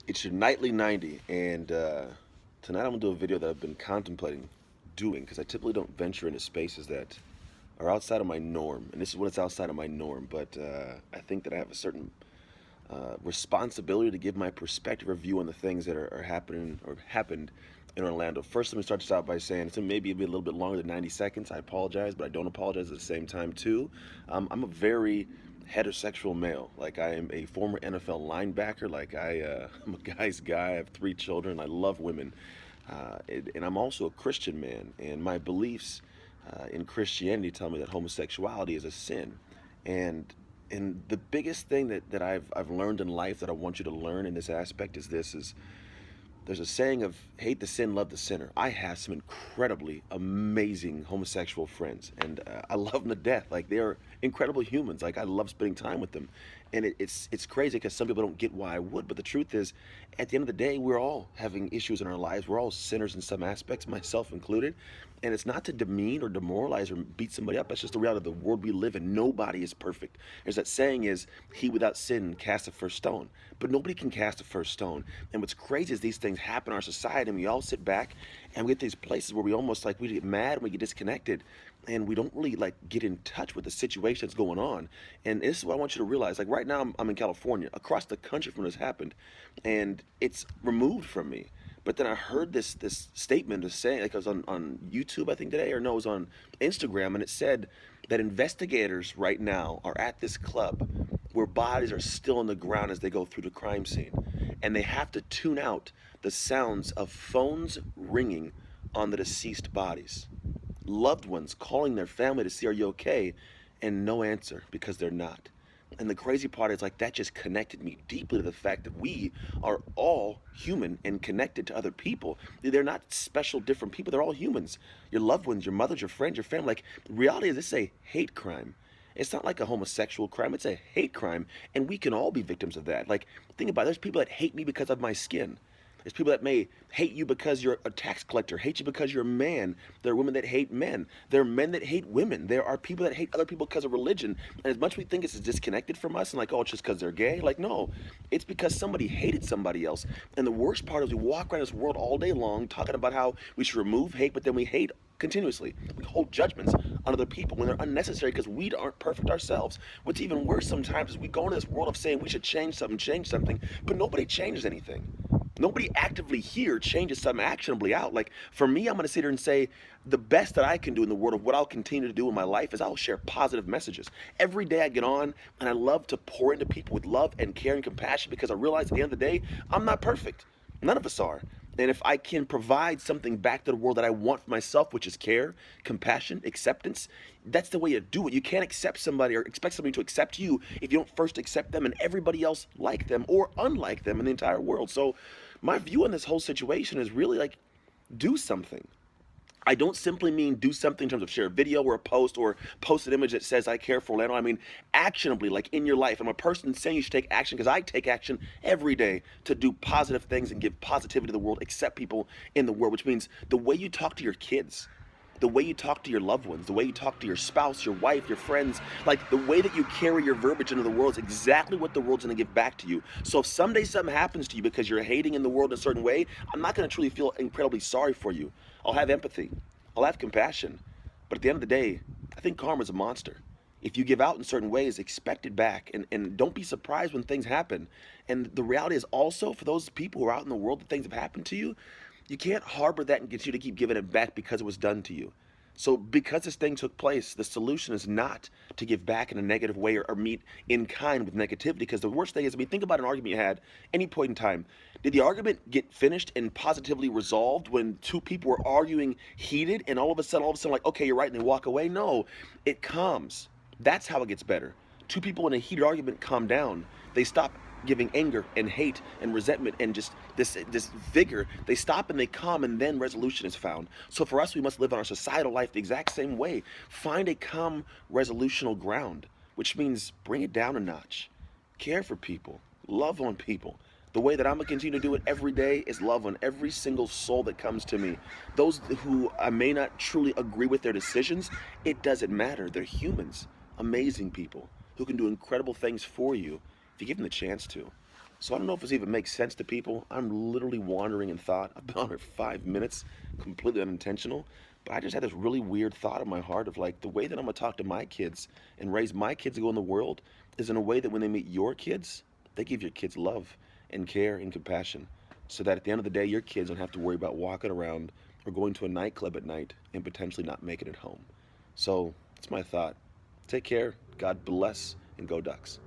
It's your nightly 90, and tonight I'm gonna do a video that I've been contemplating doing because I typically don't venture into spaces that are outside of my norm, and this is when it's outside of my norm. But I think that I have a certain responsibility to give my perspective or view on the things that are happening or happened in Orlando. First, let me start this out by saying it's maybe a little bit longer than 90 seconds. I apologize, but I don't apologize at the same time too. I'm a very heterosexual male. Like I am a former NFL linebacker. I'm a guy's guy. I have 3 children. I love women, and I'm also a Christian man. And my beliefs in Christianity tell me that homosexuality is a sin, and the biggest thing that I've learned in life that I want you to learn in this aspect is this is there's a saying of hate the sin, love the sinner. I have some incredibly amazing homosexual friends, and I love them to death. Like they're incredible humans. Like I love spending time with them, and it's crazy because some people don't get why I would. But the truth is, at the end of the day, we're all having issues in our lives. We're all sinners in some aspects, myself included. And it's not to demean or demoralize or beat somebody up. That's just the reality of the world we live in. Nobody is perfect. There's that saying is, he without sin cast the first stone. But nobody can cast the first stone. And what's crazy is these things happen in our society, and we all sit back and we get these places where we almost like we get mad and we get disconnected, and we don't really like get in touch with the situation that's going on. And this is what I want you to realize. Like right now, I'm in California, across the country from when this happened, and it's removed from me. But then I heard this statement of saying, like I was on YouTube, I think today, or no, it was on Instagram, and it said that investigators right now are at this club where bodies are still on the ground as they go through the crime scene. And they have to tune out the sounds of phones ringing on the deceased bodies. Loved ones calling their family to see, are you okay? And no answer because they're not. And the crazy part is like that just connected me deeply to the fact that we are all human and connected to other people. They're not special, different people. They're all humans. Your loved ones, your mothers, your friends, your family. Like the reality is this is a hate crime. It's not like a homosexual crime. It's a hate crime. And we can all be victims of that. Like think about it. There's people that hate me because of my skin. There's people that may hate you because you're a tax collector, hate you because you're a man. There are women that hate men. There are men that hate women. There are people that hate other people because of religion. And as much as we think it's disconnected from us and like, oh, it's just because they're gay, like, no, it's because somebody hated somebody else. And the worst part is we walk around this world all day long talking about how we should remove hate, but then we hate continuously. We hold judgments on other people when they're unnecessary because we aren't perfect ourselves. What's even worse sometimes is we go into this world of saying we should change something, but nobody changes anything. Nobody actively here changes something actionably out. Like for me, I'm going to sit here and say the best that I can do in the world of what I'll continue to do in my life is I'll share positive messages. Every day I get on and I love to pour into people with love and care and compassion because I realize at the end of the day, I'm not perfect. None of us are. And if I can provide something back to the world that I want for myself, which is care, compassion, acceptance, that's the way you do it. You can't accept somebody or expect somebody to accept you if you don't first accept them and everybody else like them or unlike them in the entire world. So my view on this whole situation is really like do something. I don't simply mean do something in terms of share a video or a post or post an image that says I care for Orlando. I mean actionably, like in your life. I'm a person saying you should take action because I take action every day to do positive things and give positivity to the world, accept people in the world, which means the way you talk to your kids, the way you talk to your loved ones, the way you talk to your spouse, your wife, your friends, like the way that you carry your verbiage into the world is exactly what the world's gonna give back to you. So if someday something happens to you because you're hating in the world in a certain way, I'm not gonna truly feel incredibly sorry for you. I'll have empathy. I'll have compassion. But at the end of the day, I think karma's a monster. If you give out in certain ways, expect it back. And don't be surprised when things happen. And the reality is also for those people who are out in the world that things have happened to you, you can't harbor that and continue to keep giving it back because it was done to you. So because this thing took place, the solution is not to give back in a negative way or meet in kind with negativity. Because the worst thing is, I mean, think about an argument you had any point in time. Did the argument get finished and positively resolved when two people were arguing heated and all of a sudden, like, okay, you're right, and they walk away? No, it calms. That's how it gets better. Two people in a heated argument calm down. They stop giving anger and hate and resentment and just this vigor. They stop and they calm, and then resolution is found. So for us, we must live in our societal life the exact same way. Find a calm resolutional ground, which means bring it down a notch. Care for people, love on people. The way that I'm gonna continue to do it every day is love on every single soul that comes to me. Those who I may not truly agree with their decisions, it doesn't matter. They're humans, amazing people who can do incredible things for you if you give them the chance to. So I don't know if this even makes sense to people. I'm literally wandering in thought. I've been on here 5 minutes, completely unintentional. But I just had this really weird thought in my heart of like the way that I'm gonna talk to my kids and raise my kids to go in the world is in a way that when they meet your kids, they give your kids love and care and compassion. So that at the end of the day, your kids don't have to worry about walking around or going to a nightclub at night and potentially not making it home. So that's my thought. Take care. God bless and go Ducks.